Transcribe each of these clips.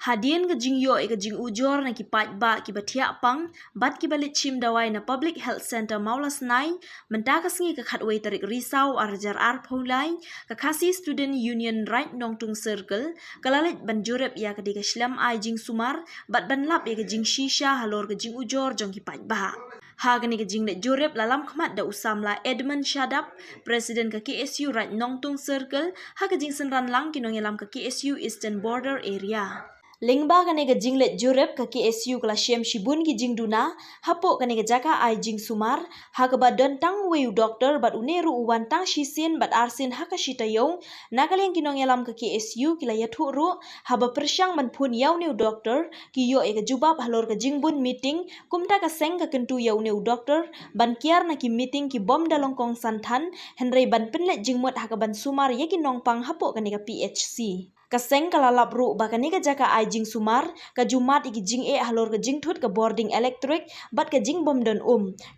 Hadian ke jing yo ke jing ujor na ki pat ba ki batia pang bat ki balit chim dawai na Public Health Center Maulas Nai menta ka singi ka khatway tarik risau arjar ar pholai ka khasi Student Union Right Nongtung Circle kalalit ban jurep ya ka diga shlam ai jing sumar bat ban lap ya ka jing shisha halor ka jing ujor jong ki pat ba. Hagani ke jing le jurep lalam khmat da usamla Edmund Shadap Presiden ka KSU Right Nongtung Circle ha ka jing senran lang ki nongelam ka KSU Eastern Border Area. Lingba kane ke jing let jurep ka KSU kala shem shibun ki jing duna hapo kane ke jaka ai jing sumar ha ka badon tang weu doktor bat uneru uwan tang shisin bat arsin ha ka shitayong nakaleng kinong yalam ka KSU kila yathu ru ha ba persyang man pun yaw neu doktor ki yo e ka jubab halor ka jing bun meeting kumta ka seng ka kentu yaw neu doktor ban kiar na ki meeting ki bom dalong kong santan henry ban penlet jing mot ha ka ban sumar ye ki nong pang hapo kane ka PHC. Kaseng kalalap ru bakani ka jaka ai jing sumar ka jumat iki jing e halor ka jing thut ka boarding electric bat ka jing bom don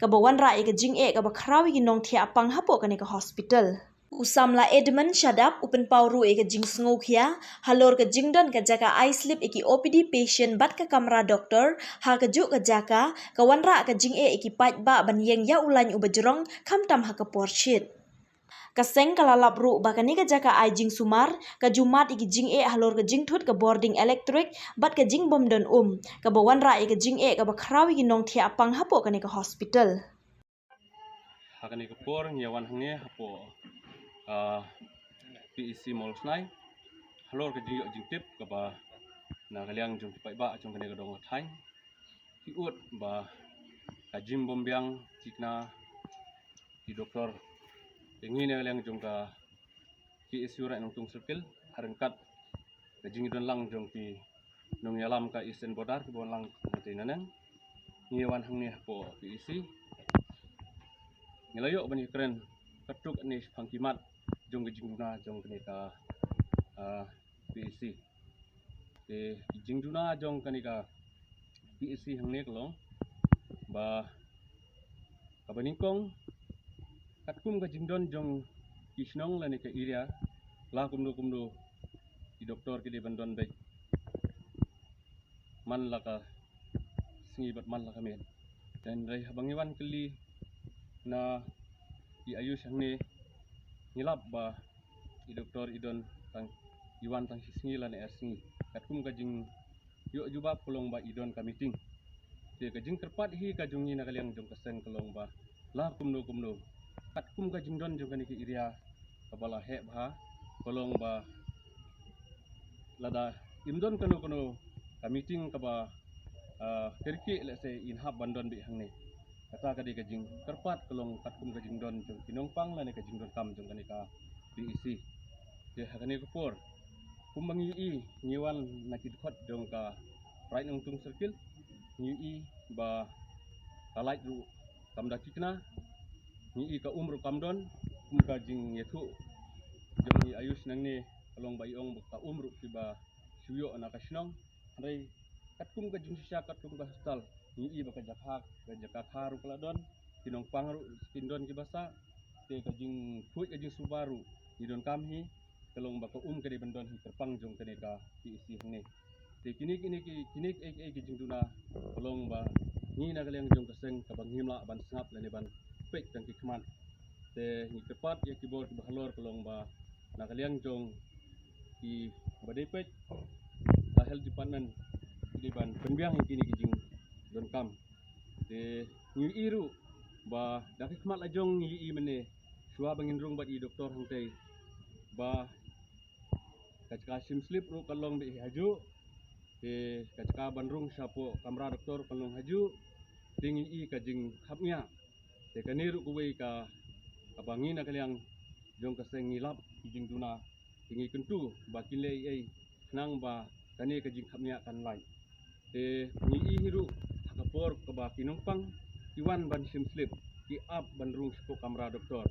ka bawan ra ka jing e ka bakrawi ki nong thia pang hapo kani ka hospital. Usamla Edmund Shadap upen pauru ka jing sngokhia halor ka jing don ka jaka ai slip iki OPD patient bat ka kamera doktor ha ka ju ka jaka ka wanra ka jing e iki pat ba ban yeng ya ulan ubajrong kamtam ha ka porshit. Kaseng kalalap ru bakani ka jaka ai jing sumar ka jumat iki jing e halor ka jing thut ka boarding electric bat ka jing bom don ka bawan ra ka jing e ka bakrawi ki nong thia pang hapo kani ka hospital. Hakani ka por nyawan hangne hapo PEC Maulas Nai halor ka jing tip ka ba na kaliang jong pai ba jong kani ka dong thai ki ut ba ka jim bom biang tikna ki doktor ingin yang jong ka KSU Right Nongtung Circle harengkat ka jing don lang jong ki nong yalam ka Eastern Border ki bon lang mati nanang nyewan hang ni po PEC ngelayo bani keren ketuk ni pangkimat jong ka jing duna jong kani ka PEC te jing duna jong kani ka PEC hang ni kelong ba kabaningkong katkum ka jingdon jong kisnong lani ka area la kumdo di doktor ki di bandon baik man la ka singi bat man la ka men dan rai habang iwan keli na di ayus yang ni ngilap ba di doktor idon tang iwan tang singi lani singi katkum ka jing yo juba kolong ba idon ka meeting te ka jing terpat hi ka jungi na kaliang jong kaseng kolong ba la kumdo katkum ka jingdon jong kani ki area kabala he bha kolong ba lada imdon kano ka meeting ka ba kerki let's say in hab bandon bi hang ni kata ka di ka jing terpat kolong katkum ka jingdon jong kinong pang la ni ka jingdon kam jong kani ka PEC de hakani ko por kumbangi i nyiwan nakidkhot jong ka Right Nongtung Circle nyi ba kalait ru kamda kikna ni ka umru kamdon ka jing yetu jong ni ayus nang ni kalong ba iong ka umru ki ba suyo na kasnong rai katkum ka jing sya katkum ka hostal ni ba ka jaka kharu kaladon kinong pangru kindon ki basa te ka jing phuj ka jing subaru ni don kamhi kalong ba ka ka di bandon hi terpang jong kani ka PEC hne te kini ki jing duna kalong ba ni na galeng jong kaseng ka bang himla ban sngap lani ban pek tang ki khman te ni tepat ya keyboard bahalor kolong ba na kaliang jong ki badai pek ta health department di ban penbiang kini ki jing don kam te ni iru ba dak khmat la jong ni mene suwa bangin rung ba di doktor hang tei ba kachka sim slip ru kalong bi haju te kachka bandrung sapo kamera doktor kalong haju tingi ka jing khapnya te kaniru kuwei ka kabangi na kaliang jong kaseng ngilap jing duna tingi kentu ba kile ai nang ba kani ka jing khamya kan lai te ni hiru hakapor ka ba kinong pang iwan ban sim slip ki up ban rung spo kamera doktor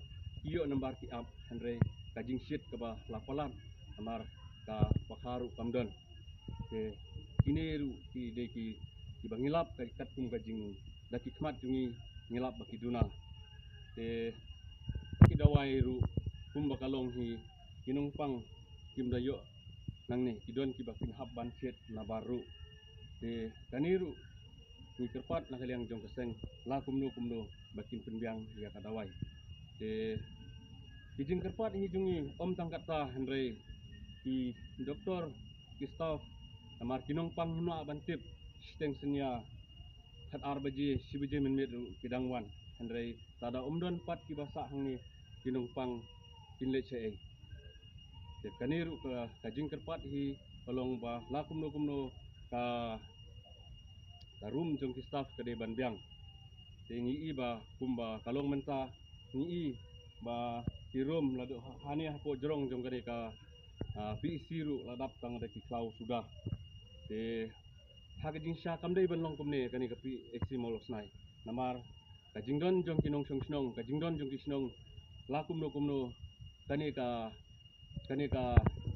iyo nambar ki up andre ka jing shit ka ba lapalan amar ka pakharu kamdon te kini ru ki de ki bangilap ka katkum ka jing daki khmat jungi ngilap baki duna te kidawai ru kumba kalong hi kinong pang kim dayo nang ni kidon ki bakin hab ban chet na baru de kaniru ni kerpat na kaliang jong keseng la kumno bakin penbiang ya kadawai de kijing kerpat hi jungi om tangkat ta henry ki doktor ki staff namar kinong pang himla bantip steng senya khat arbaji sibaji menmit kidangwan henry tada omdon pat ki basa hangni kinong pang kinle che de kaniru ka kajing kerpat hi kolong ba la kumno ka room jong ki staff kade ban biang te ngi ba kumba kalong menta ngi ba ki room lado hani hapo jorong jong kade ka PC ru ladap tang de ki klau sudah te hakajing sha kamdei ban long kumne kani ka pi eksi molos nai namar kajing don jong kinong snong kajing don jong ki snong la kumno kani ka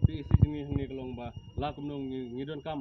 PC jingi hangni kalong ba la kumno ngi don kam